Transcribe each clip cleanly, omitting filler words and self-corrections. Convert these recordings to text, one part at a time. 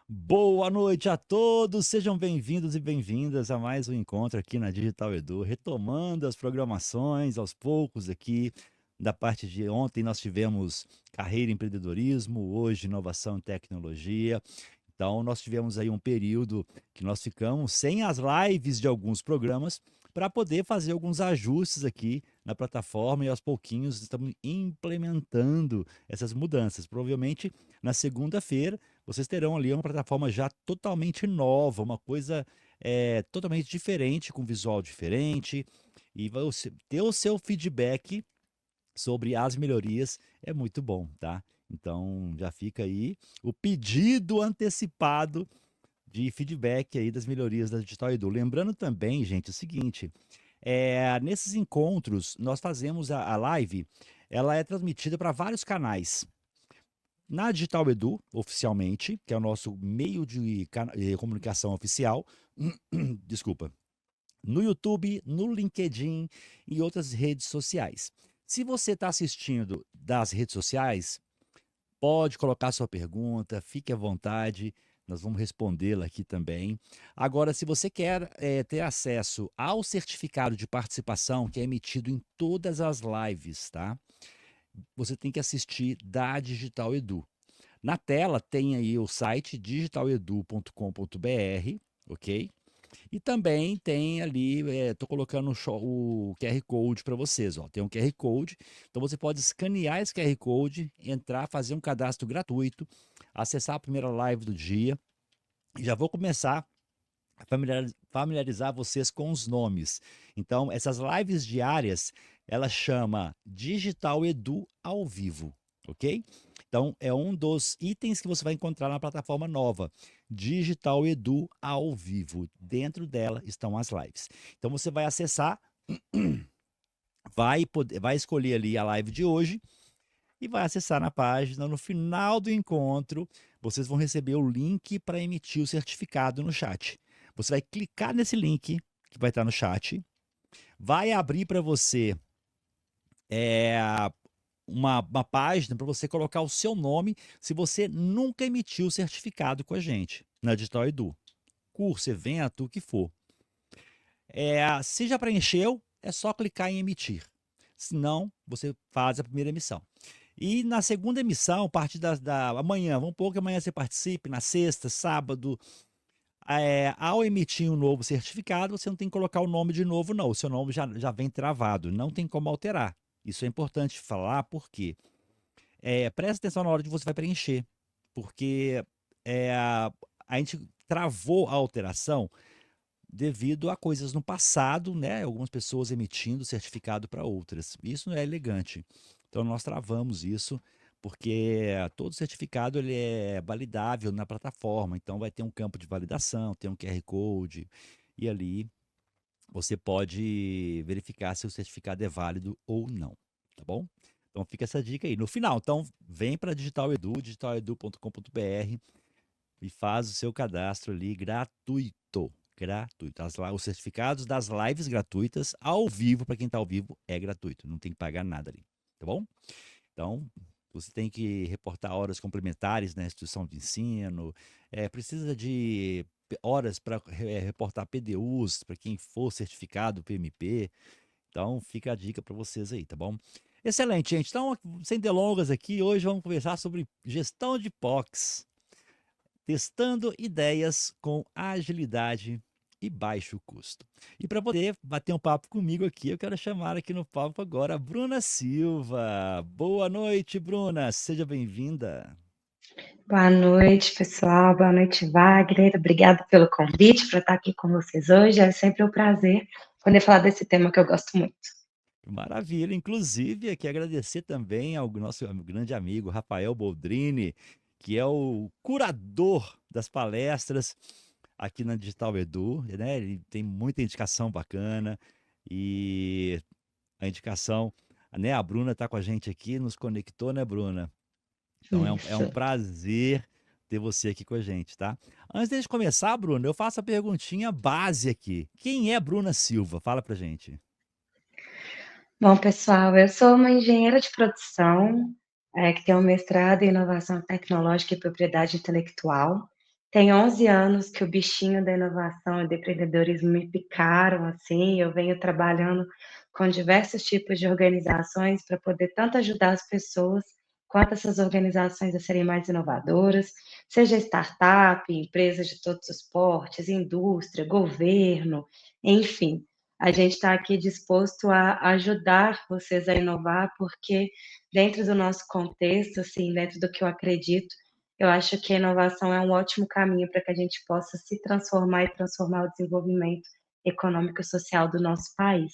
Boa noite a todos, sejam bem-vindos e bem-vindas a mais um encontro aqui na Digital Edu, retomando as programações aos poucos aqui. Da parte de ontem nós tivemos carreira e empreendedorismo, hoje inovação e tecnologia. Então nós tivemos aí um período que nós ficamos sem as lives de alguns programas para poder fazer alguns ajustes aqui na plataforma e aos pouquinhos estamos implementando essas mudanças. Provavelmente na segunda-feira vocês terão ali uma plataforma já totalmente nova, uma coisa totalmente diferente, com visual diferente, e você ter o seu feedback sobre as melhorias é muito bom, tá? Então já fica aí o pedido antecipado de feedback aí das melhorias da Digital Edu. Lembrando também, gente, o seguinte, nesses encontros nós fazemos a live, ela é transmitida para vários canais. Na Digital Edu, oficialmente, que é o nosso meio de comunicação oficial, desculpa, no YouTube, no LinkedIn e outras redes sociais. Se você está assistindo das redes sociais, pode colocar sua pergunta, fique à vontade, nós vamos respondê-la aqui também. Agora, se você quer ter acesso ao certificado de participação que é emitido em todas as lives, tá? Você tem que assistir da Digital Edu. Na tela tem aí o site digitaledu.com.br, ok? E também tem ali, estou colocando o QR Code para vocês, ó. Tem um QR Code, então você pode escanear esse QR Code, entrar, fazer um cadastro gratuito, acessar a primeira live do dia. E já vou começar a familiarizar vocês com os nomes. Então, essas lives diárias, ela chama Digital Edu ao vivo, ok? Então, é um dos itens que você vai encontrar na plataforma nova, Digital Edu ao vivo. Dentro dela estão as lives. Então, você vai acessar, vai escolher ali a live de hoje e vai acessar na página. No final do encontro, vocês vão receber o link para emitir o certificado no chat. Você vai clicar nesse link que vai estar no chat, vai abrir para você é, uma página para você colocar o seu nome se você nunca emitiu o certificado com a gente na Digital Edu. Curso, evento, o que for. Se já preencheu, é só clicar em emitir. Senão, você faz a primeira emissão. E na segunda emissão, a partir da amanhã, vamos supor que amanhã você participe, na sexta, sábado, ao emitir um novo certificado, você não tem que colocar o nome de novo, não. O seu nome já vem travado, não tem como alterar. Isso é importante falar, porque presta atenção na hora que você vai preencher, porque a gente travou a alteração devido a coisas no passado, né? Algumas pessoas emitindo certificado para outras. Isso não é elegante. Então nós travamos isso porque todo certificado ele é validável na plataforma. Então vai ter um campo de validação, tem um QR Code e ali você pode verificar se o certificado é válido ou não, tá bom? Então fica essa dica aí. No final, então vem para Digital Edu, digitaledu.com.br e faz o seu cadastro ali gratuito. Gratuito. Os certificados das lives gratuitas ao vivo, para quem está ao vivo, é gratuito. Não tem que pagar nada ali. Tá bom? Então, você tem que reportar horas complementares na instituição de ensino, precisa de horas para reportar PDUs, para quem for certificado PMP. Então, fica a dica para vocês aí, tá bom? Excelente, gente. Então, sem delongas aqui, hoje vamos conversar sobre gestão de POCs, testando ideias com agilidade e baixo custo. E para poder bater um papo comigo aqui, eu quero chamar aqui no papo agora a Bruna Silva. Boa noite, Bruna. Seja bem-vinda. Boa noite, pessoal. Boa noite, Wagner. Obrigada pelo convite para estar aqui com vocês hoje. É sempre um prazer poder falar desse tema que eu gosto muito. Maravilha. Inclusive, aqui agradecer também ao nosso grande amigo Rafael Boldrini, que é o curador das palestras aqui na Digital Edu, né? Ele tem muita indicação bacana e a indicação, né? A Bruna está com a gente aqui, nos conectou, né, Bruna? Então é um Isso. prazer ter você aqui com a gente, tá? Antes de começar, Bruna, eu faço a perguntinha base aqui. Quem é Bruna Silva? Fala pra gente. Bom, pessoal, eu sou uma engenheira de produção, que tem um mestrado em inovação tecnológica e propriedade intelectual. Tem 11 anos que o bichinho da inovação e do empreendedorismo me picaram, assim, eu venho trabalhando com diversos tipos de organizações para poder tanto ajudar as pessoas, quanto essas organizações a serem mais inovadoras, seja startup, empresas de todos os portes, indústria, governo, enfim. A gente está aqui disposto a ajudar vocês a inovar, porque dentro do nosso contexto, assim, dentro do que eu acredito, eu acho que a inovação é um ótimo caminho para que a gente possa se transformar e transformar o desenvolvimento econômico e social do nosso país.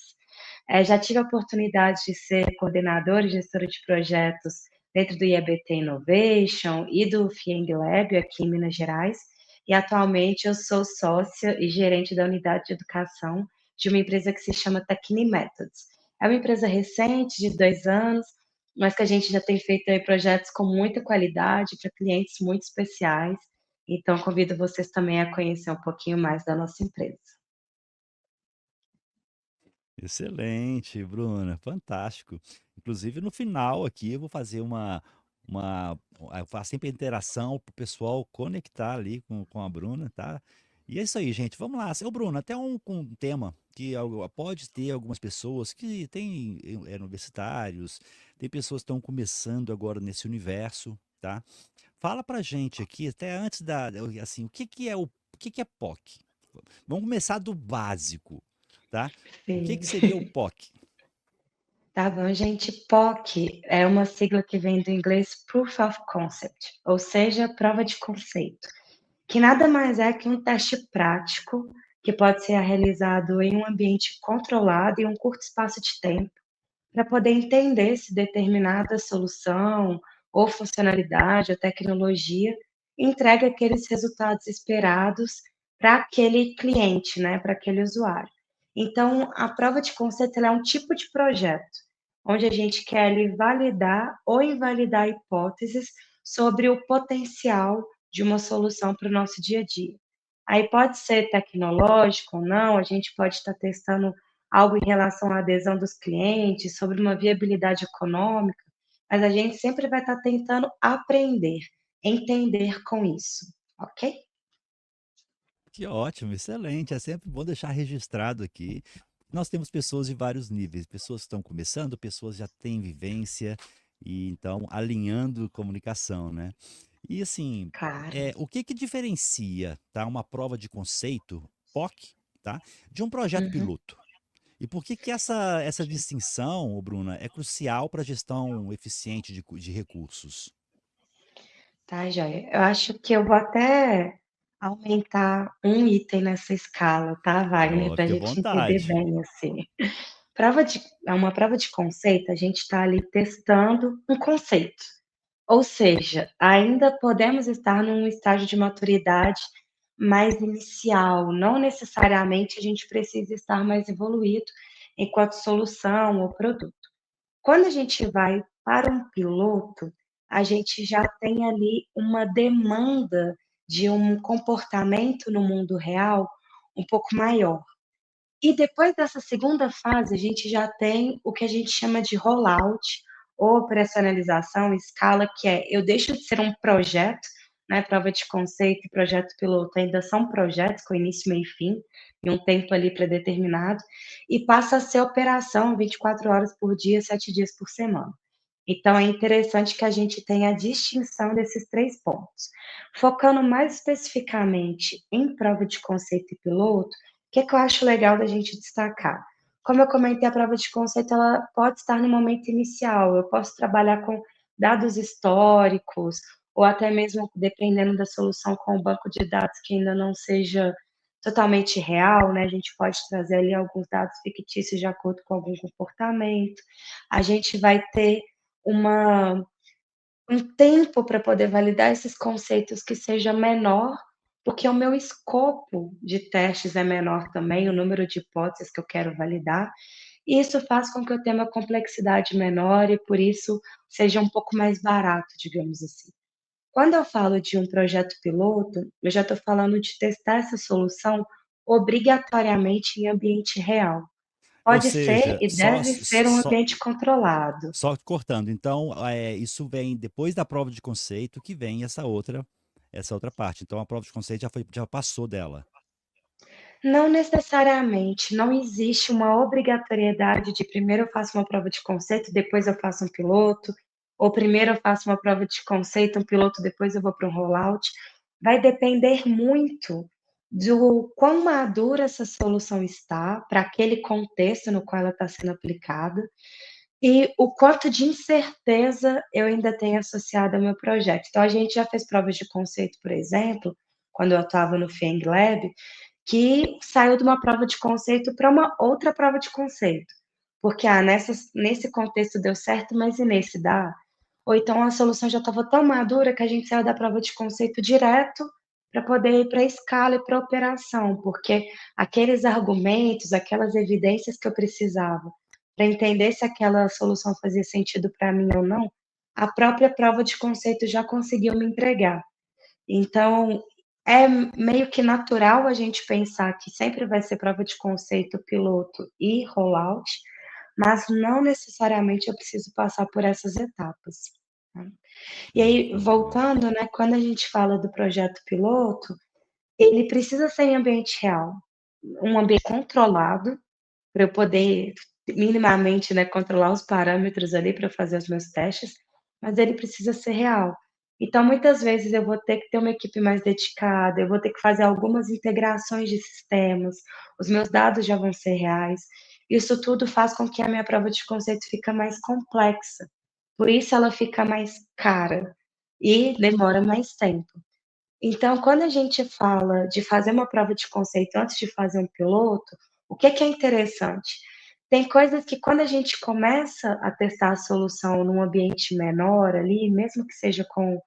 Já tive a oportunidade de ser coordenadora e gestora de projetos dentro do IABT Innovation e do FIENG Lab aqui em Minas Gerais, e atualmente eu sou sócia e gerente da unidade de educação de uma empresa que se chama Tecni Methods. É uma empresa recente, de 2 anos, mas que a gente já tem feito aí projetos com muita qualidade para clientes muito especiais. Então, convido vocês também a conhecer um pouquinho mais da nossa empresa. Excelente, Bruna, fantástico. Inclusive, no final aqui, eu vou fazer uma eu faço sempre a interação para o pessoal conectar ali com a Bruna, tá? E é isso aí, gente. Vamos lá. Seu Bruno, até um tema que pode ter algumas pessoas que têm universitários, tem pessoas que estão começando agora nesse universo, tá? Fala pra gente aqui, até antes assim, o que que é POC? Vamos começar do básico, tá? O que que Sim. seria o POC? Tá bom, gente. POC é uma sigla que vem do inglês Proof of Concept, ou seja, prova de conceito, que nada mais é que um teste prático que pode ser realizado em um ambiente controlado e um curto espaço de tempo, para poder entender se determinada solução ou funcionalidade ou tecnologia entrega aqueles resultados esperados para aquele cliente, né, para aquele usuário. Então, a prova de conceito ela é um tipo de projeto, onde a gente quer ali validar ou invalidar hipóteses sobre o potencial de uma solução para o nosso dia a dia. Aí pode ser tecnológico ou não, a gente pode estar testando algo em relação à adesão dos clientes, sobre uma viabilidade econômica, mas a gente sempre vai estar tentando aprender, entender com isso, ok? Que ótimo, excelente. É sempre bom deixar registrado aqui. Nós temos pessoas de vários níveis, pessoas que estão começando, pessoas que já têm vivência e então alinhando comunicação, né? E assim, Claro. o que que diferencia, tá, uma prova de conceito, POC, tá, de um projeto Uhum. piloto? E por que que essa distinção, ô Bruna, é crucial para a gestão eficiente de recursos? Tá, joia. Eu acho que eu vou até aumentar um item nessa escala, tá, Wagner, Ó, para a fique à gente entender vontade. bem, assim. É uma prova de conceito, a gente está ali testando um conceito. Ou seja, ainda podemos estar num estágio de maturidade mais inicial, não necessariamente a gente precisa estar mais evoluído enquanto solução ou produto. Quando a gente vai para um piloto, a gente já tem ali uma demanda de um comportamento no mundo real um pouco maior. E depois dessa segunda fase, a gente já tem o que a gente chama de rollout ou operacionalização, escala, que é eu deixo de ser um projeto, né, prova de conceito e projeto piloto ainda são projetos com início, meio e fim, e um tempo ali predeterminado, e passa a ser operação 24 horas por dia, 7 dias por semana. Então é interessante que a gente tenha a distinção desses 3 pontos. Focando mais especificamente em prova de conceito e piloto, o que que eu acho legal da gente destacar? Como eu comentei, a prova de conceito, ela pode estar no momento inicial, eu posso trabalhar com dados históricos, ou até mesmo, dependendo da solução, com um banco de dados que ainda não seja totalmente real, né, a gente pode trazer ali alguns dados fictícios de acordo com algum comportamento. A gente vai ter uma um tempo para poder validar esses conceitos que seja menor, porque o meu escopo de testes é menor também, o número de hipóteses que eu quero validar, e isso faz com que eu tenha uma complexidade menor e, por isso, seja um pouco mais barato, digamos assim. Quando eu falo de um projeto piloto, eu já estou falando de testar essa solução obrigatoriamente em ambiente real. Ou Pode ser seja, e deve ser um ambiente controlado. só cortando, então, isso vem depois da prova de conceito que vem essa outra parte, então a prova de conceito já passou dela. Não necessariamente, não existe uma obrigatoriedade de primeiro eu faço uma prova de conceito, depois eu faço um piloto, ou primeiro eu faço uma prova de conceito, um piloto, depois eu vou para um rollout. Vai depender muito do quão madura essa solução está para aquele contexto no qual ela está sendo aplicada e o quanto de incerteza eu ainda tenho associado ao meu projeto. Então a gente já fez provas de conceito, por exemplo, quando eu estava no FIENG Lab, que saiu de uma prova de conceito para uma outra prova de conceito. Porque, nesse contexto deu certo, mas e nesse dá? Ou então a solução já estava tão madura que a gente saiu da prova de conceito direto para poder ir para a escala e para a operação, porque aqueles argumentos, aquelas evidências que eu precisava para entender se aquela solução fazia sentido para mim ou não, a própria prova de conceito já conseguiu me entregar. Então, é meio que natural a gente pensar que sempre vai ser prova de conceito, piloto e rollout, mas não necessariamente eu preciso passar por essas etapas, né. E aí, Entendi. voltando, né, quando a gente fala do projeto piloto, ele precisa ser em ambiente real, um ambiente controlado, para eu poder minimamente, né, controlar os parâmetros ali para fazer os meus testes, mas ele precisa ser real. Então, muitas vezes eu vou ter que ter uma equipe mais dedicada, eu vou ter que fazer algumas integrações de sistemas, os meus dados já vão ser reais. Isso tudo faz com que a minha prova de conceito fica mais complexa, por isso ela fica mais cara e demora mais tempo. Então, quando a gente fala de fazer uma prova de conceito antes de fazer um piloto, o que que é interessante? Tem coisas que quando a gente começa a testar a solução num ambiente menor ali, mesmo que seja com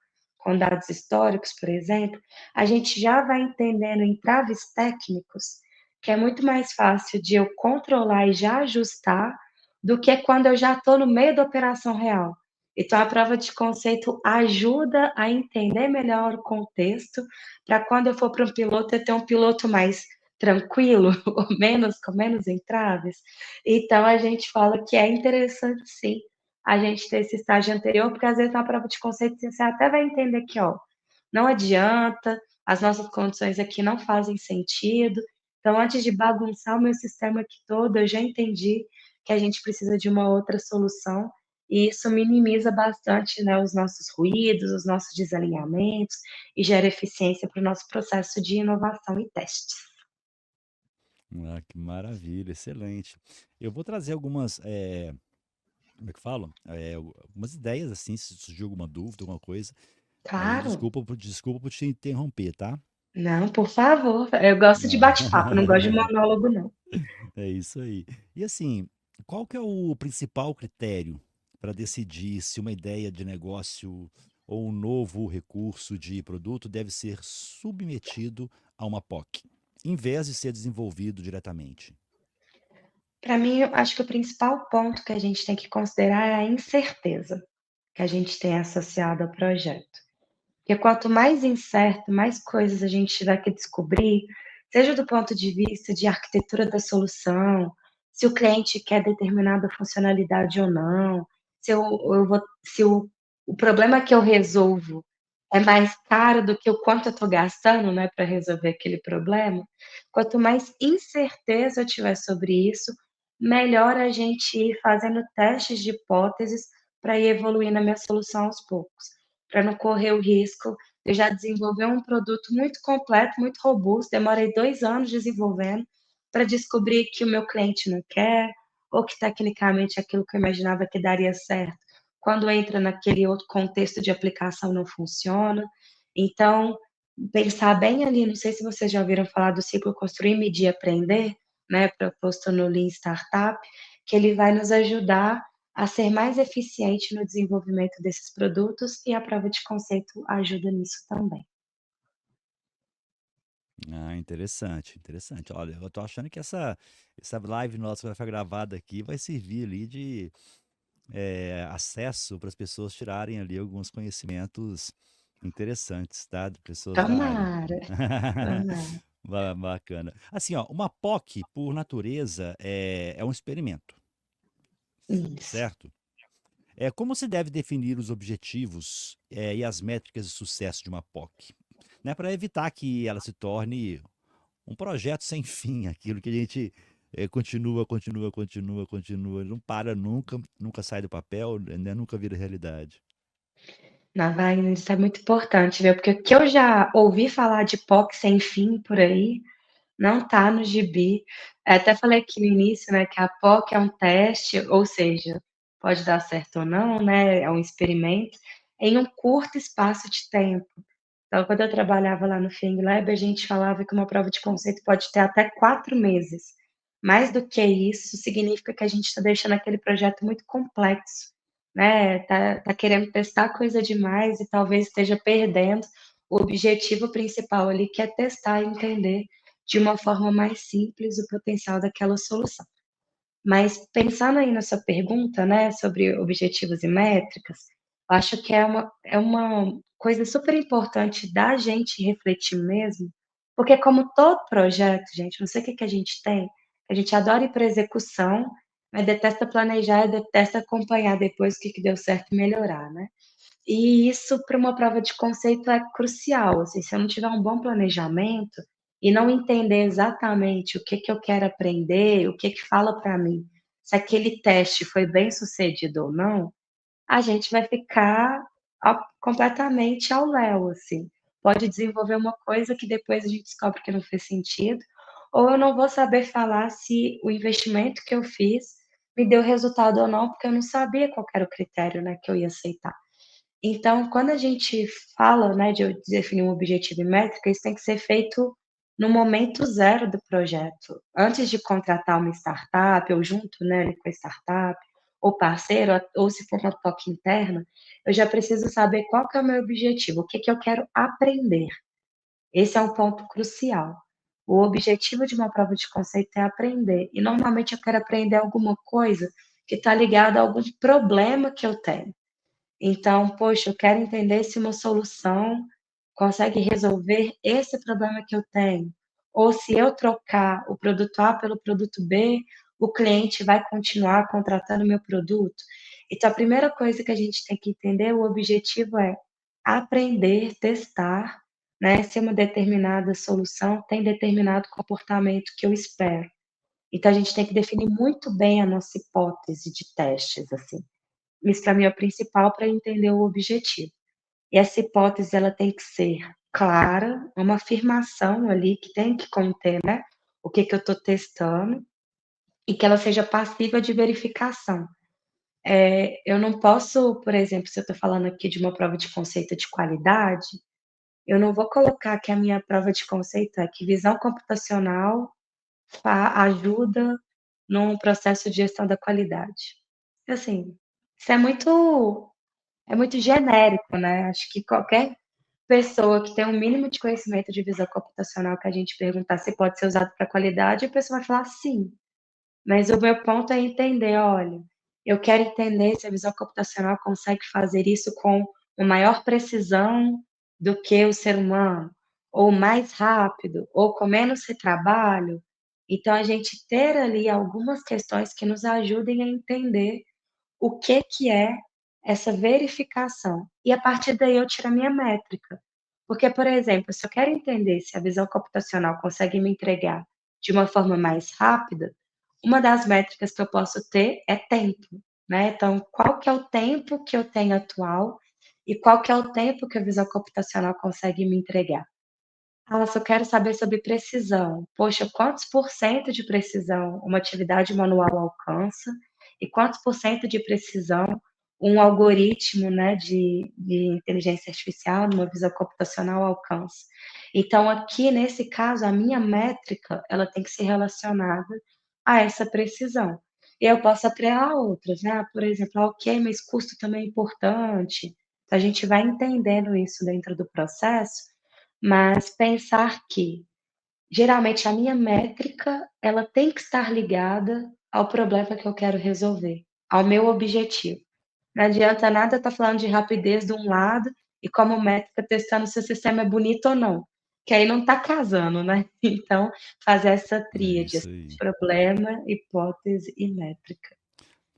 dados históricos, por exemplo, a gente já vai entendendo entraves técnicos, que é muito mais fácil de eu controlar e já ajustar, do que quando eu já estou no meio da operação real. Então, a prova de conceito ajuda a entender melhor o contexto, para quando eu for para um piloto, eu ter um piloto mais tranquilo, ou menos com menos entraves. Então, a gente fala que é interessante sim, a gente ter esse estágio anterior, porque às vezes na prova de conceito você até vai entender que, ó, não adianta, as nossas condições aqui não fazem sentido. Então, antes de bagunçar o meu sistema aqui todo, eu já entendi que a gente precisa de uma outra solução, e isso minimiza bastante, né, os nossos ruídos, os nossos desalinhamentos e gera eficiência para o nosso processo de inovação e testes. Ah, que maravilha, excelente. Eu vou trazer algumas, como é que falo? Algumas ideias, assim, se surgir alguma dúvida, alguma coisa. Aí Claro. desculpa por te interromper, tá? Não, por favor, eu gosto de Não. bate-papo, não gosto de monólogo não. É isso aí. E assim, qual que é o principal critério para decidir se uma ideia de negócio ou um novo recurso de produto deve ser submetido a uma POC, em vez de ser desenvolvido diretamente? Para mim, eu acho que o principal ponto que a gente tem que considerar é a incerteza que a gente tem associado ao projeto. Porque quanto mais incerto, mais coisas a gente tiver que descobrir, seja do ponto de vista de arquitetura da solução, se o cliente quer determinada funcionalidade ou não, se o problema que eu resolvo é mais caro do que o quanto eu estou gastando, né, para resolver aquele problema. Quanto mais incerteza eu tiver sobre isso, melhor a gente ir fazendo testes de hipóteses para ir evoluindo a minha solução aos poucos, para não correr o risco de eu já desenvolver um produto muito completo, muito robusto, demorei 2 anos desenvolvendo, para descobrir que o meu cliente não quer, ou que tecnicamente aquilo que eu imaginava que daria certo, quando entra naquele outro contexto de aplicação não funciona. Então, pensar bem ali, não sei se vocês já ouviram falar do ciclo construir, medir, aprender, né, proposto no Lean Startup, que ele vai nos ajudar a ser mais eficiente no desenvolvimento desses produtos e a prova de conceito ajuda nisso também. Ah, interessante, interessante. Olha, eu tô achando que essa live nossa que vai ficar gravada aqui vai servir ali de acesso para as pessoas tirarem ali alguns conhecimentos interessantes, tá? De pessoas da área. Tomara, tomara. Bacana. Assim, ó, uma POC, por natureza, é um experimento, Isso. certo? Como se deve definir os objetivos, e as métricas de sucesso de uma POC? Né, para evitar que ela se torne um projeto sem fim, aquilo que a gente continua, continua, continua, continua, não para nunca, nunca sai do papel, né, nunca vira realidade. Na Wagner, isso é muito importante, viu, porque o que eu já ouvi falar de POC sem fim por aí, não tá no gibi. Até falei aqui no início, né, que a POC é um teste, ou seja, pode dar certo ou não, né, é um experimento, em um curto espaço de tempo. Então, quando eu trabalhava lá no Fing Lab, a gente falava que uma prova de conceito pode ter até 4 meses. Mais do que isso, significa que a gente está deixando aquele projeto muito complexo, né? Tá querendo testar coisa demais e talvez esteja perdendo o objetivo principal ali, que é testar e entender de uma forma mais simples o potencial daquela solução. Mas pensando aí na sua pergunta, né, sobre objetivos e métricas, eu acho que é uma coisa super importante da gente refletir mesmo, porque como todo projeto, gente, não sei o que que a gente tem, a gente adora ir para execução, mas detesta planejar e detesta acompanhar depois o que que deu certo e melhorar, né? E isso para uma prova de conceito é crucial, assim, se eu não tiver um bom planejamento e não entender exatamente o que que eu quero aprender, o que que fala para mim, se aquele teste foi bem sucedido ou não, a gente vai ficar completamente ao léu, assim. Pode desenvolver uma coisa que depois a gente descobre que não fez sentido, ou eu não vou saber falar se o investimento que eu fiz me deu resultado ou não, porque eu não sabia qual era o critério, né, que eu ia aceitar. Então, quando a gente fala, né, de eu definir um objetivo e métrica, isso tem que ser feito no momento zero do projeto. Antes de contratar uma startup, ou junto, né, ali com a startup, ou parceiro, ou se for uma POC interna, eu já preciso saber qual que é o meu objetivo, o que que eu quero aprender. Esse é um ponto crucial. O objetivo de uma prova de conceito é aprender. E normalmente eu quero aprender alguma coisa que está ligada a algum problema que eu tenho. Então, poxa, eu quero entender se uma solução consegue resolver esse problema que eu tenho. Ou se eu trocar o produto A pelo produto B, o cliente vai continuar contratando meu produto. Então, a primeira coisa que a gente tem que entender, o objetivo é aprender, testar, né, se uma determinada solução tem determinado comportamento que eu espero. Então, a gente tem que definir muito bem a nossa hipótese de testes, assim. Isso para mim é o principal para entender o objetivo. E essa hipótese ela tem que ser clara, uma afirmação ali que tem que conter, né, o que que eu estou testando e que ela seja passível de verificação. Eu não posso, por exemplo, se eu estou falando aqui de uma prova de conceito de qualidade, eu não vou colocar que a minha prova de conceito é que visão computacional ajuda num processo de gestão da qualidade. Assim, isso é muito genérico, né? Acho que qualquer pessoa que tem um mínimo de conhecimento de visão computacional que a gente perguntar se pode ser usado para qualidade, a pessoa vai falar sim. Mas o meu ponto é entender, olha, eu quero entender se a visão computacional consegue fazer isso com uma maior precisão do que o ser humano, ou mais rápido, ou com menos retrabalho. Então, a gente ter ali algumas questões que nos ajudem a entender o que que é essa verificação. E a partir daí eu tiro a minha métrica. Porque, por exemplo, se eu quero entender se a visão computacional consegue me entregar de uma forma mais rápida, uma das métricas que eu posso ter é tempo, né? Então, qual que é o tempo que eu tenho atual e qual que é o tempo que a visão computacional consegue me entregar? Ah, se eu quero saber sobre precisão. Poxa, quantos por cento de precisão uma atividade manual alcança e quantos por cento de precisão um algoritmo, né, de inteligência artificial, numa visão computacional alcança. Então, aqui, nesse caso, a minha métrica, ela tem que ser relacionada a essa precisão. E eu posso atrelar outras, né? Por exemplo, ok, mas custo também é importante. A gente vai entendendo isso dentro do processo, mas pensar que, geralmente, a minha métrica, ela tem que estar ligada ao problema que eu quero resolver, ao meu objetivo. Não adianta nada estar falando de rapidez de um lado e como métrica testando se o sistema é bonito ou não. que aí não está casando, né. Então, fazer essa É tríade, isso assim, aí. problema, hipótese e métrica.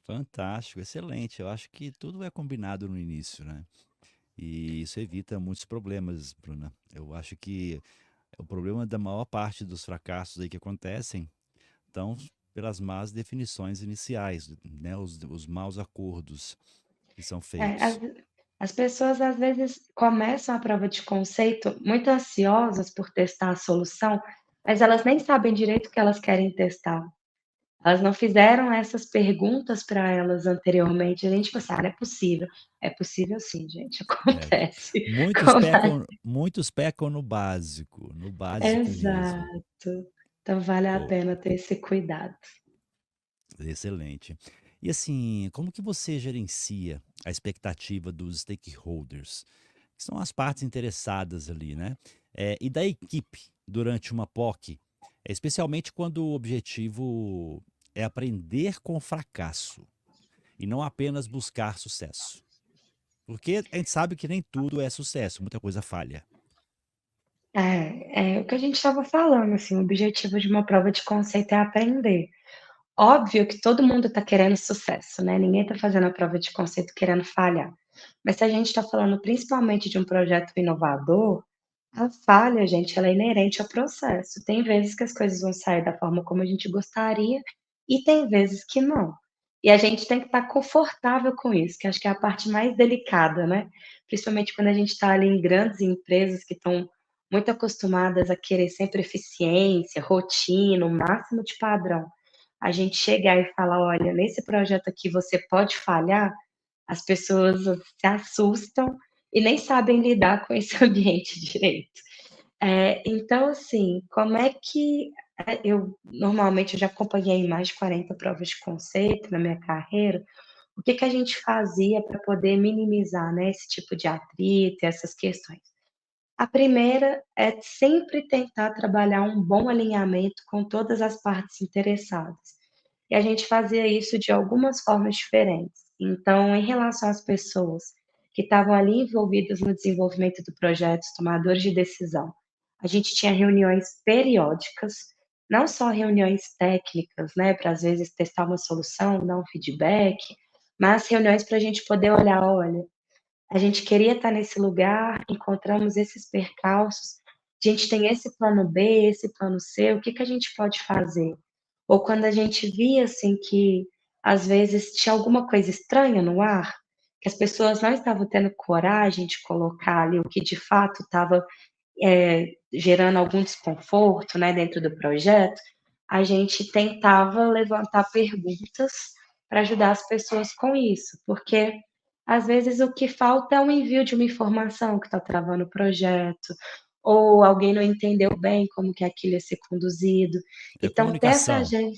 Fantástico, excelente. Eu acho que tudo é combinado no início, né? E isso evita muitos problemas, Bruna. Eu acho que o problema da maior parte dos fracassos aí que acontecem estão pelas más definições iniciais, né? Os maus acordos que são É, feitos. as pessoas às vezes começam a prova de conceito muito ansiosas por testar a solução, mas elas nem sabem direito o que elas querem testar. Elas não fizeram essas perguntas para elas anteriormente. A gente pensa: "Ah, não é possível". É possível sim, gente, É, acontece. Come muitos pecam no básico mesmo. Exato. Então vale a Pô, pena ter esse cuidado. excelente. E assim, como que você gerencia a expectativa dos stakeholders, que são as partes interessadas ali, né? E da equipe durante uma POC, especialmente quando o objetivo é aprender com o fracasso e não apenas buscar sucesso. Porque a gente sabe que nem tudo é sucesso, muita coisa falha. É o que a gente estava falando, assim, o objetivo de uma prova de conceito é aprender. Óbvio que todo mundo está querendo sucesso, né, ninguém está fazendo a prova de conceito querendo falhar. Mas se a gente está falando principalmente de um projeto inovador, a falha, gente, ela é inerente ao processo. Tem vezes que as coisas vão sair da forma como a gente gostaria e tem vezes que não. E a gente tem que estar confortável com isso, que acho que é a parte mais delicada, né. Principalmente quando a gente está ali em grandes empresas que estão muito acostumadas a querer sempre eficiência, rotina, o máximo de padrão. A gente chegar e falar: "Olha, nesse projeto aqui você pode falhar", as pessoas se assustam e nem sabem lidar com esse ambiente direito. Então assim, como é que eu normalmente eu já acompanhei mais de 40 provas de conceito na minha carreira, o que que a gente fazia para poder minimizar, né, esse tipo de atrito, essas questões? A primeira é sempre tentar trabalhar um bom alinhamento com todas as partes interessadas. E a gente fazia isso de algumas formas diferentes. Então, em relação às pessoas que estavam ali envolvidas no desenvolvimento do projeto, os tomadores de decisão, a gente tinha reuniões periódicas, não só reuniões técnicas, né, para às vezes testar uma solução, dar um feedback, mas reuniões para a gente poder olhar, olha, a gente queria estar nesse lugar, encontramos esses percalços, a gente tem esse plano B, esse plano C, o que que a gente pode fazer? Ou quando a gente via, assim, que às vezes tinha alguma coisa estranha no ar, que as pessoas não estavam tendo coragem de colocar ali o que de fato estava, gerando algum desconforto, né, dentro do projeto, a gente tentava levantar perguntas para ajudar as pessoas com isso, porque às vezes o que falta é o envio de uma informação que está travando o projeto, ou alguém não entendeu bem como que aquilo ia ser conduzido. É Então ter essa comunicação. gen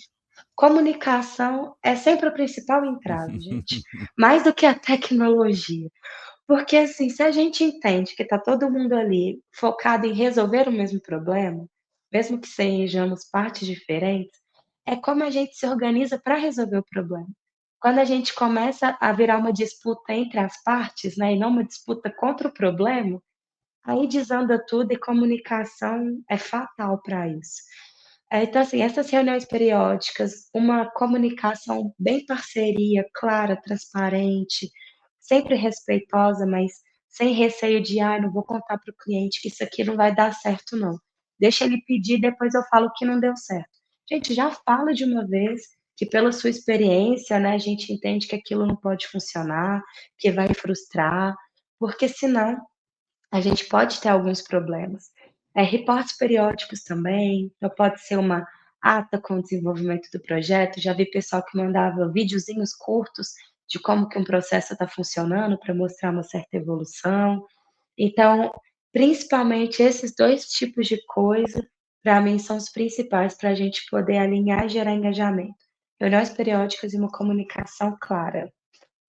comunicação é sempre o principal entrave, gente, mais do que a tecnologia. Porque, assim, se a gente entende que está todo mundo ali focado em resolver o mesmo problema, mesmo que sejamos partes diferentes, é como a gente se organiza para resolver o problema. Quando a gente começa a virar uma disputa entre as partes, né, e não uma disputa contra o problema, aí desanda tudo e comunicação é fatal para isso. Então, assim, essas reuniões periódicas, uma comunicação bem parceria, clara, transparente, sempre respeitosa, mas sem receio de: "Ai, não vou contar para o cliente que isso aqui não vai dar certo não. Deixa ele pedir, depois eu falo que não deu certo". Gente, já fala de uma vez, que pela sua experiência, né, a gente entende que aquilo não pode funcionar, que vai frustrar, porque senão a gente pode ter alguns problemas. Reportes periódicos também, então pode ser uma ata com o desenvolvimento do projeto. Já vi pessoal que mandava videozinhos curtos de como que um processo está funcionando para mostrar uma certa evolução. Então, principalmente esses 2 tipos de coisa, para mim são os principais para a gente poder alinhar e gerar engajamento. Reuniões periódicas e uma comunicação clara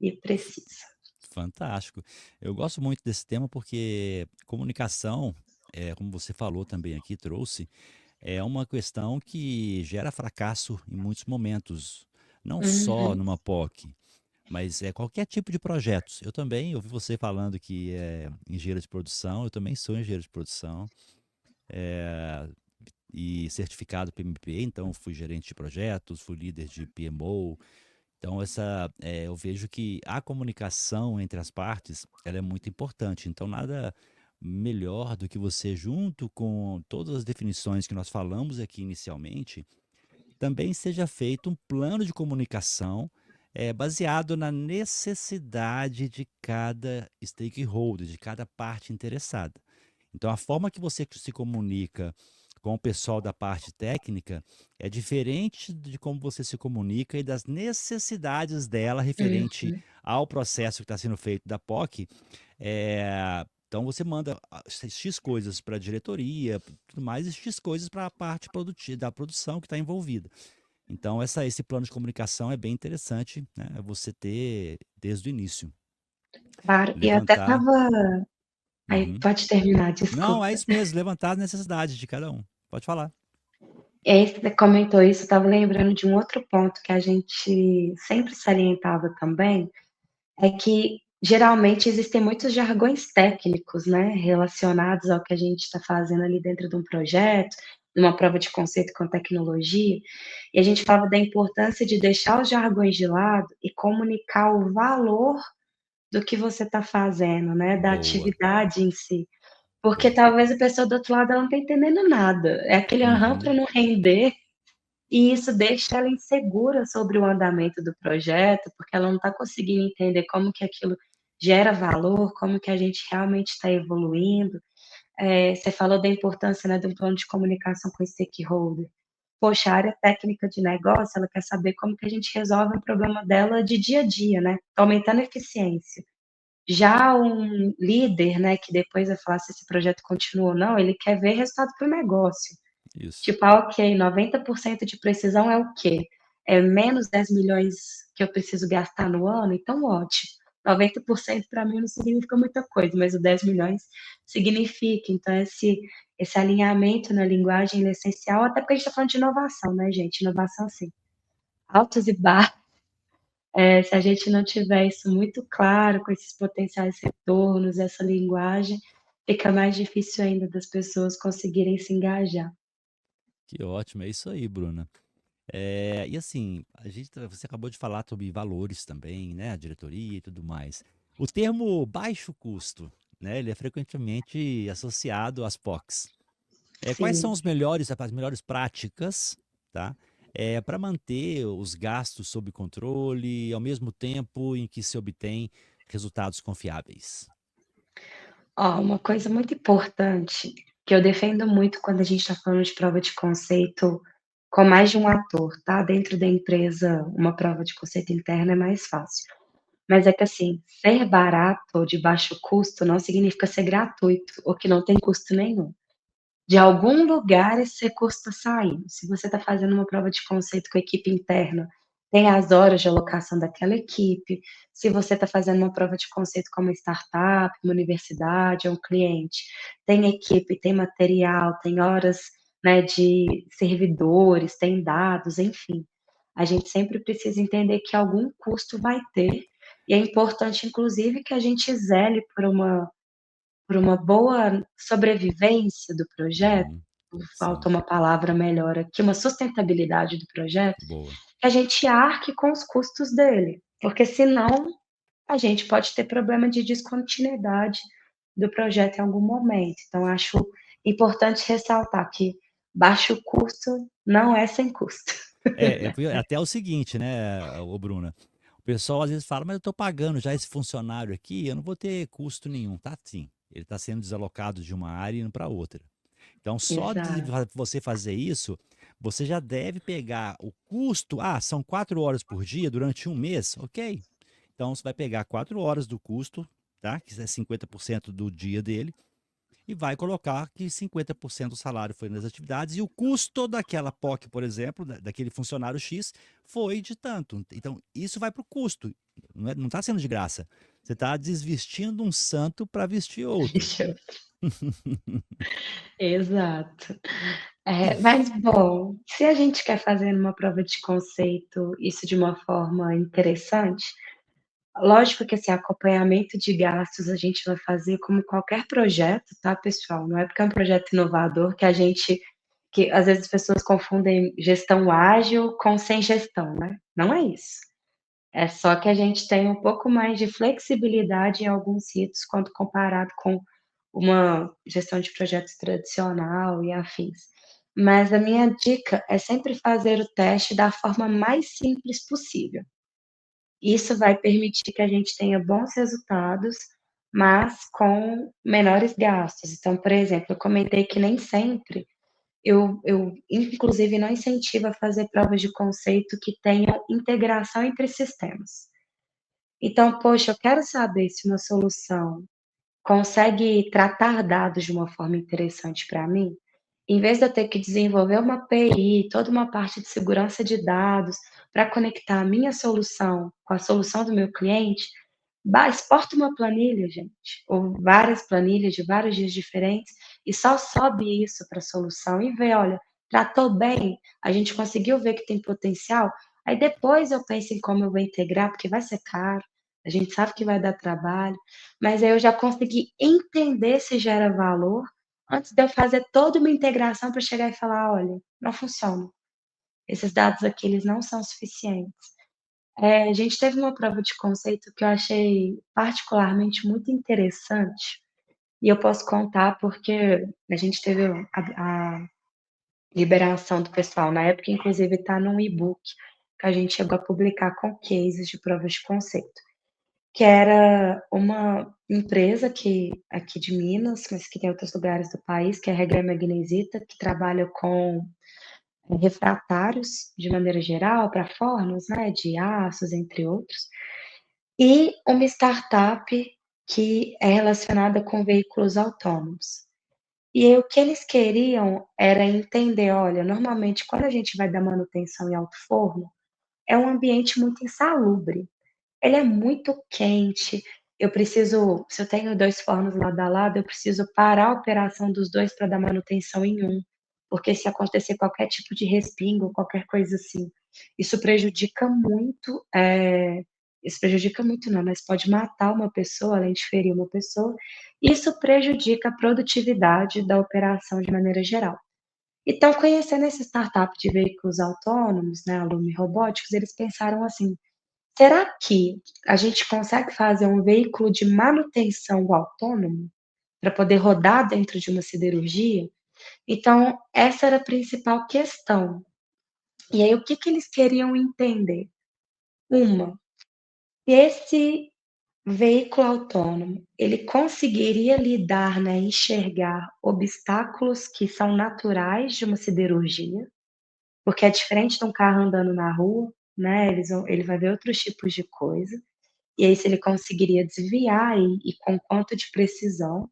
e precisa. Fantástico. Eu gosto muito desse tema porque comunicação, como você falou também aqui, trouxe, é uma questão que gera fracasso em muitos momentos, não só Uhum. numa POC, mas é qualquer tipo de projetos. Eu também ouvi você falando que é engenheiro de produção, eu também sou engenheiro de produção. e certificado PMP, então fui gerente de projetos, fui líder de PMO. Então eu vejo que a comunicação entre as partes, ela é muito importante. Então nada melhor do que você, junto com todas as definições que nós falamos aqui inicialmente, também seja feito um plano de comunicação baseado na necessidade de cada stakeholder, de cada parte interessada. Então, a forma que você se comunica com o pessoal da parte técnica é diferente de como você se comunica e das necessidades dela referente Uhum. ao processo que está sendo feito da POC. Então, você manda X coisas para a diretoria, tudo mais, e X coisas para a parte da produção que está envolvida. Então, esse plano de comunicação é bem interessante, né? Você ter desde o início. Claro, e até Levantar. estava. Aí, Uhum. pode terminar, Não, é desculpa. isso mesmo, levantar as necessidades de cada um. Pode falar. E aí você comentou isso, eu estava lembrando de um outro ponto que a gente sempre salientava também, é que geralmente existem muitos jargões técnicos, né, relacionados ao que a gente está fazendo ali dentro de um projeto, de uma prova de conceito com tecnologia, e a gente falava da importância de deixar os jargões de lado e comunicar o valor do que você está fazendo, né, da Boa, atividade em si. Porque boa. talvez a pessoa do outro lado ela não está entendendo nada. É aquele aham para Uhum. não render, e isso deixa ela insegura sobre o andamento do projeto, porque ela não está conseguindo entender como que aquilo gera valor, como que a gente realmente está evoluindo. Você falou da importância, né, de um plano de comunicação com o stakeholder. Poxa, a área técnica de negócio, ela quer saber como que a gente resolve o problema dela de dia a dia, né, tá aumentando a eficiência. Já um líder, né, que depois vai falar se esse projeto continua ou não, ele quer ver resultado para o negócio. Isso. Tipo, ah, ok, 90% de precisão é o quê? É menos 10 milhões que eu preciso gastar no ano? Então, ótimo. 90% para mim não significa muita coisa, mas o 10 milhões significa. Então, esse alinhamento na linguagem ele é essencial, até porque a gente está falando de inovação, né, gente? Inovação, assim, altos e baixos. Se a gente não tiver isso muito claro, com esses potenciais retornos, essa linguagem, fica mais difícil ainda das pessoas conseguirem se engajar. Que ótimo, é isso aí, Bruna. E assim, você acabou de falar sobre valores também, né? A diretoria e tudo mais. O termo baixo custo, né? Ele é frequentemente associado às POCs. Quais são Sim. as melhores práticas, tá? Para manter os gastos sob controle, ao mesmo tempo em que se obtém resultados confiáveis. Ó, uma coisa muito importante, que eu defendo muito quando a gente está falando de prova de conceito com mais de um ator, tá? Dentro da empresa, uma prova de conceito interna é mais fácil. Mas é que assim, ser barato ou de baixo custo não significa ser gratuito ou que não tem custo nenhum. De algum lugar esse recurso está saindo. Se você está fazendo uma prova de conceito com a equipe interna, tem as horas de alocação daquela equipe. Se você está fazendo uma prova de conceito com uma startup, uma universidade, um cliente, tem equipe, tem material, tem horas, né, de servidores, tem dados, enfim. A gente sempre precisa entender que algum custo vai ter, e é importante, inclusive, que a gente zele por uma boa sobrevivência do projeto, Uhum. falta Sim, uma palavra melhor aqui, uma sustentabilidade do projeto, boa. que a gente arque com os custos dele, porque senão a gente pode ter problema de descontinuidade do projeto em algum momento. Então, acho importante ressaltar que baixo custo não é sem custo. Porque até o seguinte, né, ô Bruna? O pessoal às vezes fala, mas eu estou pagando já esse funcionário aqui, eu não vou ter custo nenhum. Tá sim, ele está sendo desalocado de uma área e indo para outra. Então, só de Exato. você fazer isso, você já deve pegar o custo. Ah, são 4 horas por dia durante um mês? Ok. Então, você vai pegar 4 horas do custo, tá? Que é 50% do dia dele, e vai colocar que 50% do salário foi nas atividades e o custo daquela POC, por exemplo, daquele funcionário X, foi de tanto. Então, isso vai para o custo. Não está sendo de graça. Você está desvestindo um santo para vestir outro. Exato. Mas bom, se a gente quer fazer uma prova de conceito isso de uma forma interessante, Lógico que esse acompanhamento de gastos a gente vai fazer como qualquer projeto, tá, pessoal? Não é porque é um projeto inovador que às vezes as pessoas confundem gestão ágil com sem gestão, né? Não é isso. É só que a gente tem um pouco mais de flexibilidade em alguns ritos quando comparado com uma gestão de projetos tradicional e afins. Mas a minha dica é sempre fazer o teste da forma mais simples possível. Isso vai permitir que a gente tenha bons resultados, mas com menores gastos. Então, por exemplo, eu comentei que nem sempre eu inclusive não incentivo a fazer provas de conceito que tenham integração entre sistemas. Então, poxa, eu quero saber se uma solução consegue tratar dados de uma forma interessante para mim, em vez de eu ter que desenvolver uma API, toda uma parte de segurança de dados para conectar a minha solução com a solução do meu cliente, exporta uma planilha, gente, ou várias planilhas de vários dias diferentes e só sobe isso para a solução e vê, olha, tratou bem, a gente conseguiu ver que tem potencial, aí depois eu penso em como eu vou integrar, porque vai ser caro, a gente sabe que vai dar trabalho, mas aí eu já consegui entender se gera valor antes de eu fazer toda uma integração para chegar e falar: "Olha, não funciona. Esses dados aqui, eles não são suficientes". A gente teve uma prova de conceito que eu achei particularmente muito interessante, e eu posso contar porque a gente teve a liberação do pessoal. Na época, inclusive, está num e-book que a gente chegou a publicar com cases de provas de conceito, que era uma empresa que aqui de Minas, mas que tem outros lugares do país, que é a Regra Magnesita, que trabalha com refratários de maneira geral para fornos, né, de aços, entre outros, e uma startup que é relacionada com veículos autônomos. E aí o que eles queriam era entender, olha, normalmente quando a gente vai dar manutenção em alto forno, é um ambiente muito insalubre. Ele é muito quente, se eu tenho 2 fornos lado a lado, eu preciso parar a operação dos 2 para dar manutenção em um, porque se acontecer qualquer tipo de respingo, qualquer coisa assim, isso prejudica muito, isso prejudica muito não, mas pode matar uma pessoa, além de ferir uma pessoa, isso prejudica a produtividade da operação de maneira geral. Então, conhecendo essa startup de veículos autônomos, né, a Lume Robotics, eles pensaram assim: será que a gente consegue fazer um veículo de manutenção autônomo para poder rodar dentro de uma siderurgia? Então, essa era a principal questão. E aí, o que que eles queriam entender? Uma, esse veículo autônomo, ele conseguiria lidar, né, enxergar obstáculos que são naturais de uma siderurgia, porque é diferente de um carro andando na rua, né? Ele vai ver outros tipos de coisa. E aí se ele conseguiria desviar e com quanto de precisão.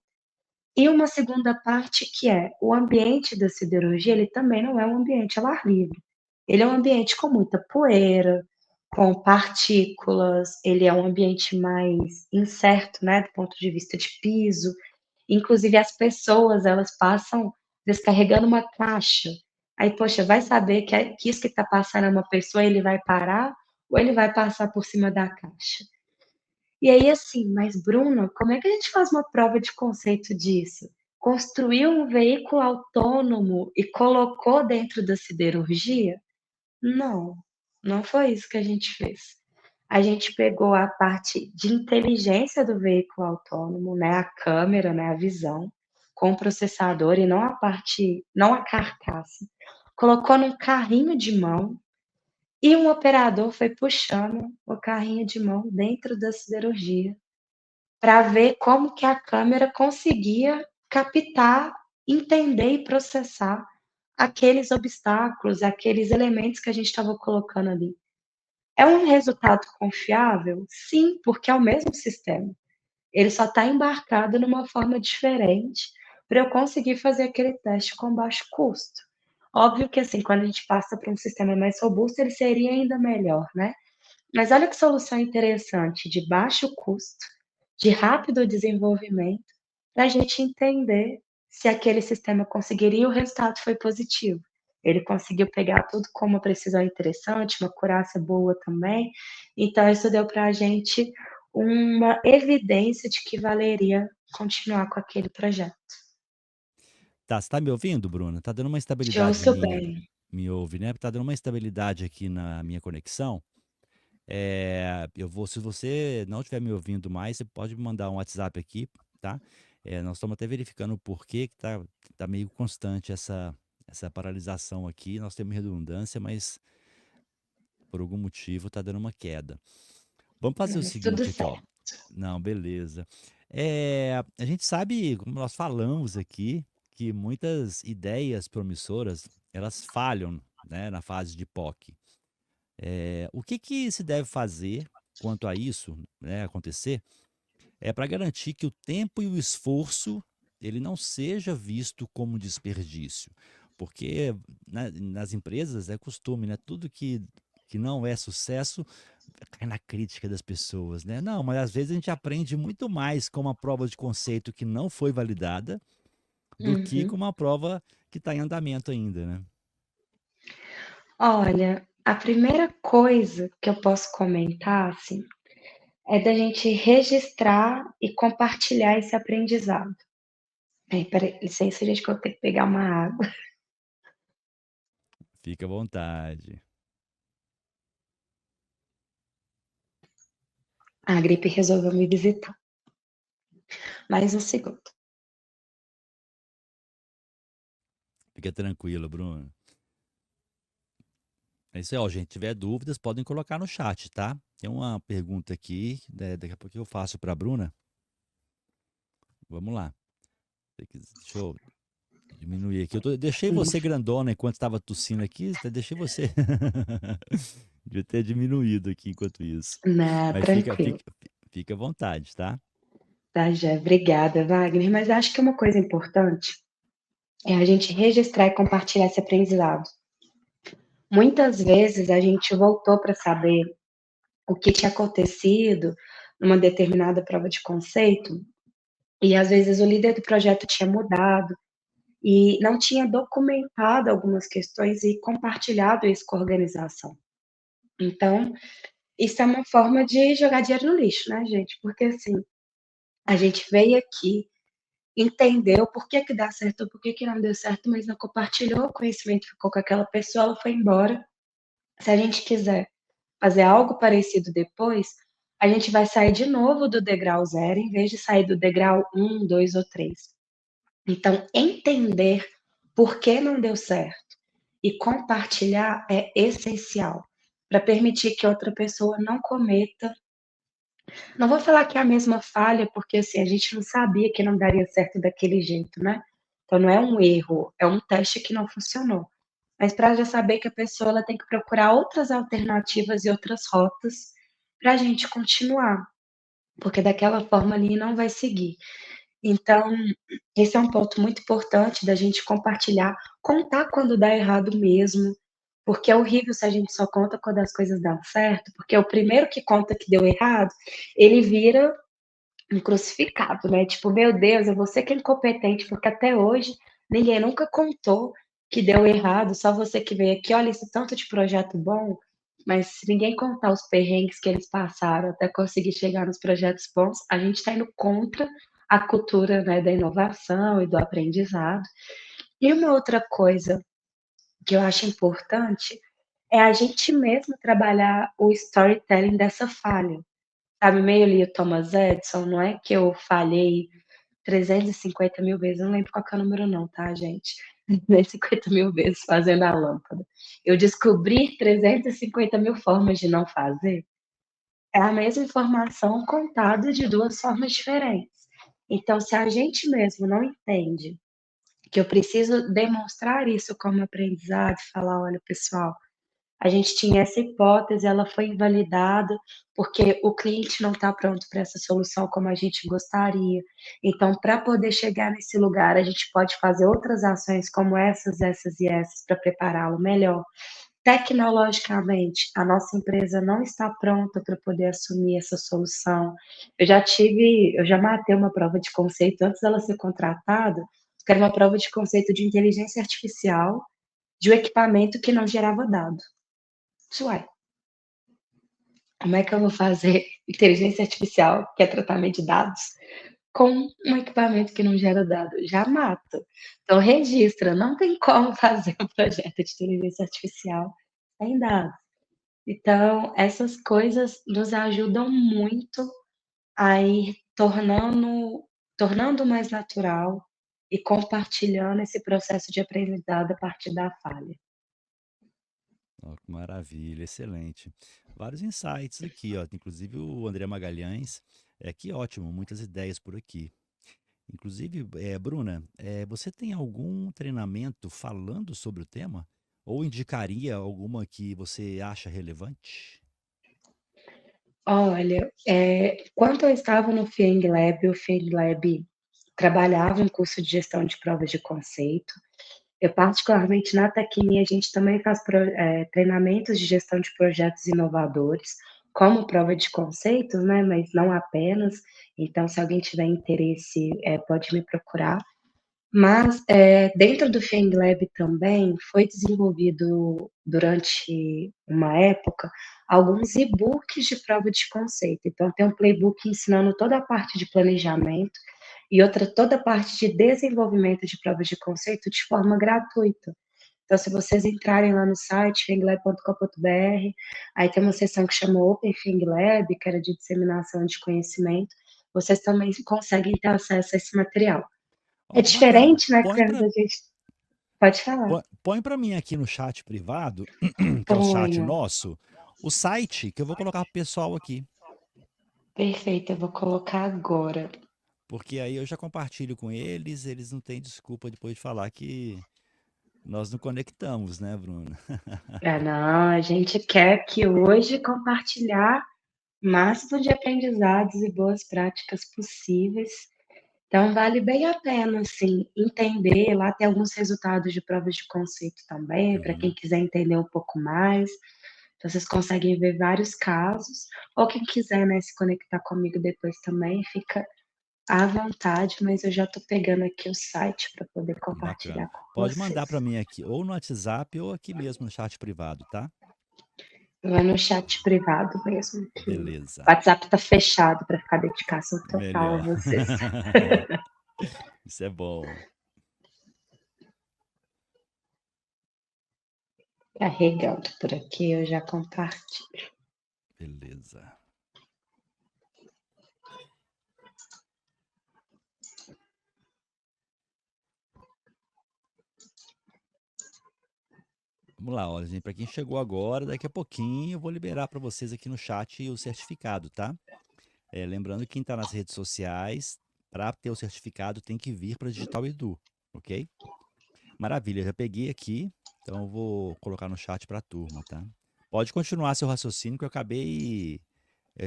E uma segunda parte que é, o ambiente da siderurgia, ele também não é um ambiente ao ar livre. Ele é um ambiente com muita poeira, com partículas, ele é um ambiente mais incerto, né, do ponto de vista de piso. Inclusive as pessoas, elas passam descarregando uma caixa. Aí, poxa, vai saber que isso que está passando é uma pessoa, ele vai parar ou ele vai passar por cima da caixa? E aí, assim, mas Bruna, como é que a gente faz uma prova de conceito disso? Construiu um veículo autônomo e colocou dentro da siderurgia? Não, não foi isso que a gente fez. A gente pegou a parte de inteligência do veículo autônomo, né, a câmera, né, a visão, com o processador e não a carcaça. Colocou num carrinho de mão e um operador foi puxando o carrinho de mão dentro da siderurgia para ver como que a câmera conseguia captar, entender e processar aqueles obstáculos, aqueles elementos que a gente estava colocando ali. É um resultado confiável? Sim, porque é o mesmo sistema. Ele só está embarcado numa forma diferente para eu conseguir fazer aquele teste com baixo custo. Óbvio que assim, quando a gente passa para um sistema mais robusto, ele seria ainda melhor, né? Mas olha que solução interessante, de baixo custo, de rápido desenvolvimento, para a gente entender se aquele sistema conseguiria e o resultado foi positivo. Ele conseguiu pegar tudo com uma precisão interessante, uma acurácia boa também. Então, isso deu para a gente uma evidência de que valeria continuar com aquele projeto. Tá, você tá me ouvindo, Bruna? Tá dando uma Te instabilidade ouço minha, bem. me ouve, né? Tá dando uma instabilidade aqui na minha conexão. Se você não estiver me ouvindo mais, você pode me mandar um WhatsApp aqui, tá? Nós estamos até verificando o porquê que tá meio constante essa paralisação aqui. Nós temos redundância, mas por algum motivo tá dando uma queda. Vamos fazer Não, o mas tudo seguinte aqui, ó. certo. Não, beleza. A gente sabe, como nós falamos aqui, que muitas ideias promissoras, elas falham, né, na fase de POC. O que que se deve fazer quanto a isso, né, acontecer, para garantir que o tempo e o esforço ele não seja visto como desperdício, porque nas empresas é costume, né? Tudo que não é sucesso cai na crítica das pessoas, né? Não, mas às vezes a gente aprende muito mais com uma prova de conceito que não foi validada do que com Uhum. uma prova que está em andamento ainda, né? Olha, a primeira coisa que eu posso comentar, assim, é da gente registrar e compartilhar esse aprendizado. Espera licença, gente, que eu tenho que pegar uma água. Fica à vontade. A gripe resolveu me visitar. Mais um segundo. Fica tranquilo, Bruno. É isso aí, ó, gente. Tiver dúvidas, podem colocar no chat, tá? Tem uma pergunta aqui, né, daqui a pouco eu faço para a Bruna. Vamos lá. Deixa eu diminuir aqui. Deixei você grandona enquanto estava tossindo aqui, deixei você. Devia ter diminuído aqui enquanto isso. Não, Mas tranquilo. fica à vontade, tá? Tá, já. Obrigada, Wagner. Mas acho que uma coisa importante é a gente registrar e compartilhar esse aprendizado. Muitas vezes a gente voltou para saber o que tinha acontecido numa determinada prova de conceito, e às vezes o líder do projeto tinha mudado e não tinha documentado algumas questões e compartilhado isso com a organização. Então, isso é uma forma de jogar dinheiro no lixo, né, gente? Porque assim, a gente veio aqui, entendeu por que que dá certo ou por que que não deu certo, mas não compartilhou o conhecimento, ficou com aquela pessoa, ela foi embora. Se a gente quiser fazer algo parecido depois, a gente vai sair de novo do degrau zero, em vez de sair do degrau um, 2 ou 3. Então, entender por que não deu certo e compartilhar é essencial para permitir que outra pessoa não cometa. Não vou falar que é a mesma falha, porque assim, a gente não sabia que não daria certo daquele jeito, né? Então não é um erro, é um teste que não funcionou. Mas para já saber que a pessoa ela tem que procurar outras alternativas e outras rotas para a gente continuar, porque daquela forma ali não vai seguir. Então, esse é um ponto muito importante da gente compartilhar, contar quando dá errado mesmo, porque é horrível se a gente só conta quando as coisas dão certo, porque o primeiro que conta que deu errado, ele vira um crucificado, né? Tipo, meu Deus, é você que é incompetente, porque até hoje ninguém nunca contou que deu errado, só você que veio aqui, olha esse tanto de projeto bom, mas se ninguém contar os perrengues que eles passaram até conseguir chegar nos projetos bons, a gente está indo contra a cultura, né, da inovação e do aprendizado. E uma outra coisa que eu acho importante é a gente mesmo trabalhar o storytelling dessa falha. Sabe, meio ali o Thomas Edison, não é que eu falhei 350 mil vezes, não lembro qual que é o número não, tá, gente? 350 mil vezes fazendo a lâmpada. Eu descobri 350 mil formas de não fazer. É a mesma informação contada de duas formas diferentes. Então, se a gente mesmo não entende que eu preciso demonstrar isso como aprendizado, falar, olha, pessoal, a gente tinha essa hipótese, ela foi invalidada, porque o cliente não está pronto para essa solução como a gente gostaria. Então, para poder chegar nesse lugar, a gente pode fazer outras ações como essas, essas e essas para prepará-lo melhor. Tecnologicamente, a nossa empresa não está pronta para poder assumir essa solução. Eu já matei uma prova de conceito antes dela ser contratada, que era uma prova de conceito de inteligência artificial, de um equipamento que não gerava dado. Uai, como é que eu vou fazer inteligência artificial, que é tratamento de dados, com um equipamento que não gera dado? Já mata. Então registra, não tem como fazer um projeto de inteligência artificial sem dados. Então, essas coisas nos ajudam muito a ir tornando mais natural e compartilhando esse processo de aprendizado a partir da falha. Ó, que maravilha, excelente. Vários insights aqui, ó. Inclusive o André Magalhães. Que ótimo, muitas ideias por aqui. Inclusive, Bruna, você tem algum treinamento falando sobre o tema? Ou indicaria alguma que você acha relevante? Olha, quando eu estava no FIENG Lab, o FIENG Lab trabalhava um curso de gestão de provas de conceito. Eu, particularmente na Tecni, a gente também faz treinamentos de gestão de projetos inovadores, como prova de conceitos, né? Mas não apenas. Então, se alguém tiver interesse, pode me procurar. Mas, dentro do FIENG Lab também foi desenvolvido, durante uma época, alguns e-books de prova de conceito. Então, tem um playbook ensinando toda a parte de planejamento e toda a parte de desenvolvimento de provas de conceito de forma gratuita. Então, se vocês entrarem lá no site, fienglab.com.br, aí tem uma seção que chama Open FIENG Lab, que era de disseminação de conhecimento, vocês também conseguem ter acesso a esse material. É Ó, que bacana. diferente, né, quando a gente pode falar. Põe para mim aqui no chat privado, que é o chat Ponho. nosso, o site que eu vou colocar pro pessoal aqui. Perfeito, eu vou colocar agora. Porque aí eu já compartilho com eles, eles não têm desculpa depois de falar que nós não conectamos, né, Bruna? Não, a gente quer que hoje compartilhar o máximo de aprendizados e boas práticas possíveis. Então vale bem a pena, assim, entender, lá tem alguns resultados de provas de conceito também, para quem Uhum. quiser entender um pouco mais. Então vocês conseguem ver vários casos, ou quem quiser, né, se conectar comigo depois também, fica à vontade, mas eu já estou pegando aqui o site para poder Bacana. compartilhar com Pode mandar vocês. para mim aqui, ou no WhatsApp, ou aqui mesmo no chat privado, tá? Vai no chat privado mesmo, que o Beleza. WhatsApp está fechado para ficar dedicação total a Melhor. vocês. Isso é bom. Carregando por aqui, eu já compartilho. Beleza. Vamos lá, olha, gente, para quem chegou agora, daqui a pouquinho eu vou liberar para vocês aqui no chat o certificado, tá? Lembrando que quem está nas redes sociais, para ter o certificado, tem que vir para Digital Edu, ok? Maravilha, já peguei aqui, então eu vou colocar no chat para a turma, tá? Pode continuar seu raciocínio, que eu acabei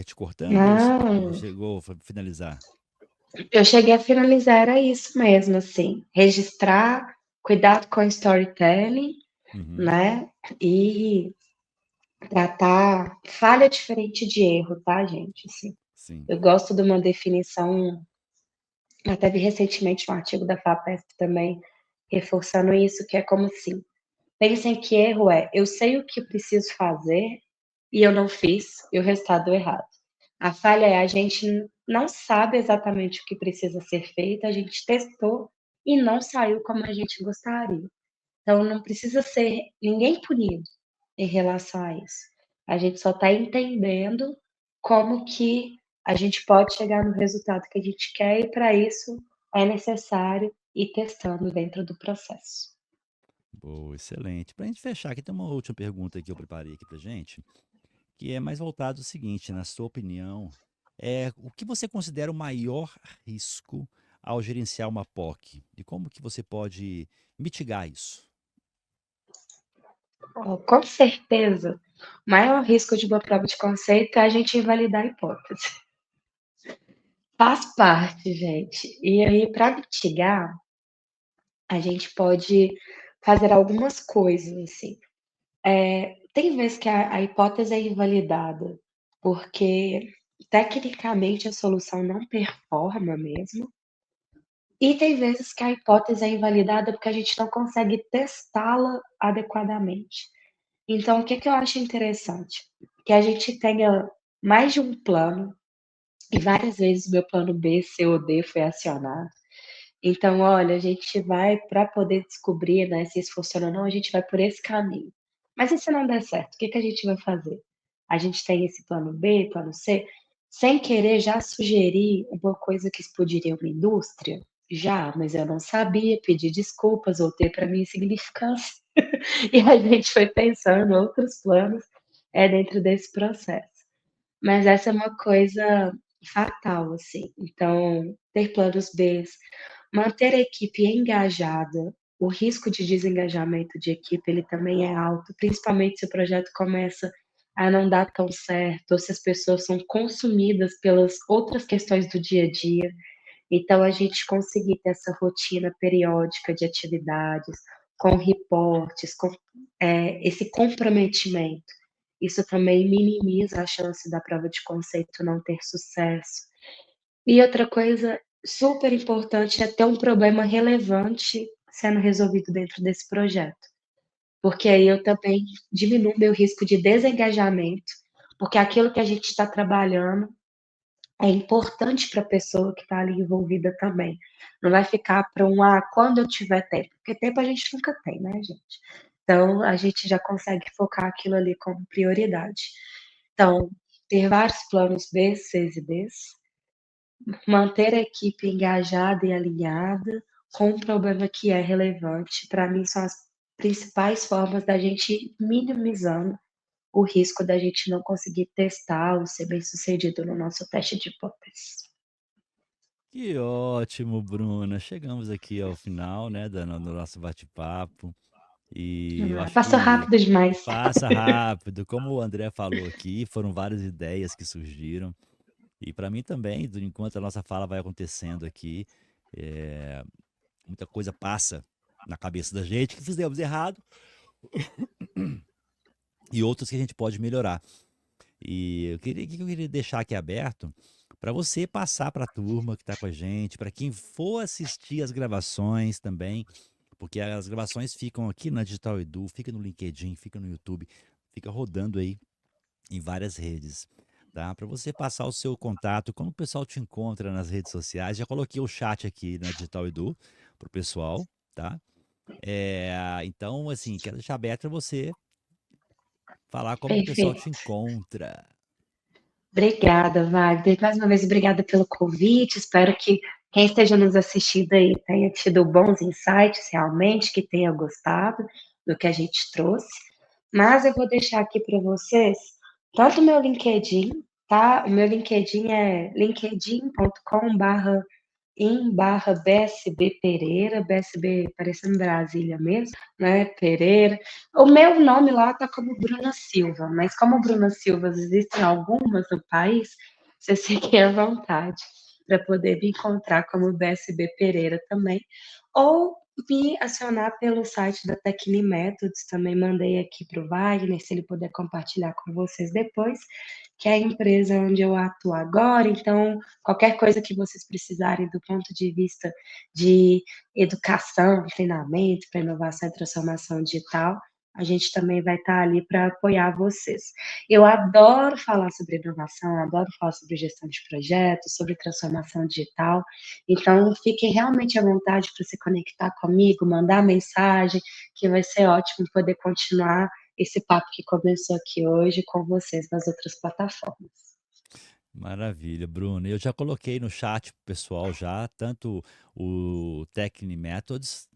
te cortando, ou você Não, chegou a finalizar? eu cheguei a finalizar, era isso mesmo, assim, registrar, cuidado com o storytelling, Uhum, né, e tratar falha diferente de erro, tá, gente, assim. sim. Eu gosto de uma definição, até vi recentemente um artigo da FAPESP também, reforçando isso, que é como assim, pensem que erro é, eu sei o que preciso fazer e eu não fiz, e o resultado deu errado. A falha é a gente não sabe exatamente o que precisa ser feito, a gente testou e não saiu como a gente gostaria. Então não precisa ser ninguém punido em relação a isso. A gente só está entendendo como que a gente pode chegar no resultado que a gente quer e para isso é necessário ir testando dentro do processo. Boa, excelente. Para a gente fechar aqui, tem uma última pergunta que eu preparei aqui para gente, que é mais voltado ao seguinte, na sua opinião, o que você considera o maior risco ao gerenciar uma POC? E como que você pode mitigar isso? Com certeza, o maior risco de uma prova de conceito é a gente invalidar a hipótese. Faz parte, gente. E aí, para mitigar, a gente pode fazer algumas coisas, assim. Tem vezes que a hipótese é invalidada, porque tecnicamente a solução não performa mesmo, E tem vezes que a hipótese é invalidada porque a gente não consegue testá-la adequadamente. Então, o que que eu acho interessante? Que a gente tenha mais de um plano, e várias vezes o meu plano B, C ou D foi acionado. Então, olha, a gente vai para poder descobrir, né, se isso funciona ou não, a gente vai por esse caminho. Mas e se não der certo, o que que a gente vai fazer? A gente tem esse plano B, plano C, sem querer já sugerir uma coisa que explodiria uma indústria? Já, mas eu não sabia, pedi desculpas, voltei para minha insignificância. E a gente foi pensando outros planos, dentro desse processo. Mas essa é uma coisa fatal, assim. Então, ter planos B, manter a equipe engajada, o risco de desengajamento de equipe, ele também é alto, principalmente se o projeto começa a não dar tão certo, ou se as pessoas são consumidas pelas outras questões do dia a dia. Então, a gente conseguir ter essa rotina periódica de atividades, com reportes, com esse comprometimento, isso também minimiza a chance da prova de conceito não ter sucesso. E outra coisa super importante é ter um problema relevante sendo resolvido dentro desse projeto, porque aí eu também diminuo meu risco de desengajamento, porque aquilo que a gente está trabalhando é importante para a pessoa que está ali envolvida também. Não vai ficar para quando eu tiver tempo, porque tempo a gente nunca tem, né, gente? Então, a gente já consegue focar aquilo ali como prioridade. Então, ter vários planos B, Cs e Ds, manter a equipe engajada e alinhada com um problema que é relevante, para mim são as principais formas da gente ir minimizando o risco da gente não conseguir testar ou ser bem-sucedido no nosso teste de hipótese. Que ótimo, Bruna. Chegamos aqui ao final, né, do nosso bate-papo. E eu acho Passou que rápido demais. passa rápido. Como o André falou aqui, foram várias ideias que surgiram. E para mim também, enquanto a nossa fala vai acontecendo aqui, eh, muita coisa passa na cabeça da gente que fizemos errado e outras que a gente pode melhorar. E o que eu queria deixar aqui aberto para você passar para a turma que está com a gente, para quem for assistir as gravações também, porque as gravações ficam aqui na Digital Edu, fica no LinkedIn, fica no YouTube, fica rodando aí em várias redes. Tá? Para você passar o seu contato, como o pessoal te encontra nas redes sociais, já coloquei o chat aqui na Digital Edu para o pessoal, tá? Então, assim, quero deixar aberto para você falar como que o pessoal te Perfeito. encontra. Obrigada, Wagner. Mais uma vez, obrigada pelo convite. Espero que quem esteja nos assistindo aí tenha tido bons insights realmente, que tenha gostado do que a gente trouxe. Mas eu vou deixar aqui para vocês tanto o meu LinkedIn, tá? O meu LinkedIn é linkedin.com/, em/BSB Pereira, BSB parecendo Brasília mesmo, né? Pereira. O meu nome lá tá como Bruna Silva, mas como Bruna Silva existem algumas no país, vocês fiquem à vontade para poder me encontrar como BSB Pereira também, ou me acionar pelo site da Tecnimétodos, também mandei aqui para o Wagner, se ele puder compartilhar com vocês depois, que é a empresa onde eu atuo agora, então qualquer coisa que vocês precisarem do ponto de vista de educação, treinamento para inovação e transformação digital, a gente também vai estar ali para apoiar vocês. Eu adoro falar sobre inovação, adoro falar sobre gestão de projetos, sobre transformação digital, então fiquem realmente à vontade para se conectar comigo, mandar mensagem, que vai ser ótimo poder continuar esse papo que começou aqui hoje com vocês nas outras plataformas. Maravilha, Bruno. Eu já coloquei no chat pro pessoal já, tanto o Techni Methods,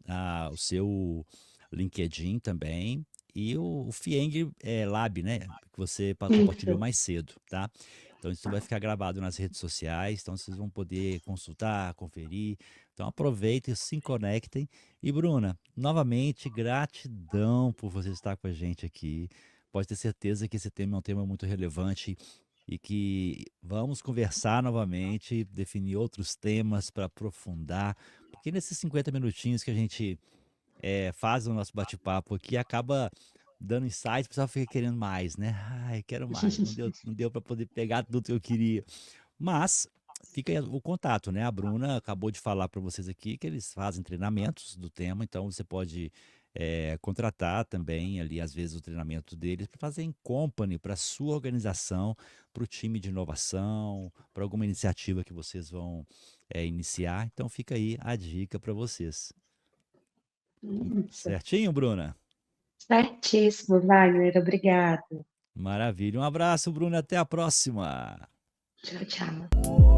o seu LinkedIn também, e o Fieng Lab, né? Que você compartilhou Isso, mais cedo, tá? Então isso vai ficar gravado nas redes sociais, então vocês vão poder consultar, conferir. Então aproveitem, se conectem. E Bruna, novamente, gratidão por você estar com a gente aqui. Pode ter certeza que esse tema é um tema muito relevante e que vamos conversar novamente, definir outros temas para aprofundar, porque nesses 50 minutinhos que a gente faz o nosso bate-papo aqui, acaba dando insights, o pessoal fica querendo mais, né? Ai, quero mais, não deu para poder pegar tudo que eu queria. Mas fica aí o contato, né? A Bruna acabou de falar para vocês aqui que eles fazem treinamentos do tema, então você pode contratar também ali, às vezes, o treinamento deles para fazer em company, para a sua organização, para o time de inovação, para alguma iniciativa que vocês vão iniciar. Então fica aí a dica para vocês. Isso. Certinho, Bruna? Certíssimo, Wagner. Obrigada. Maravilha. Um abraço, Bruna. Até a próxima. Tchau, tchau.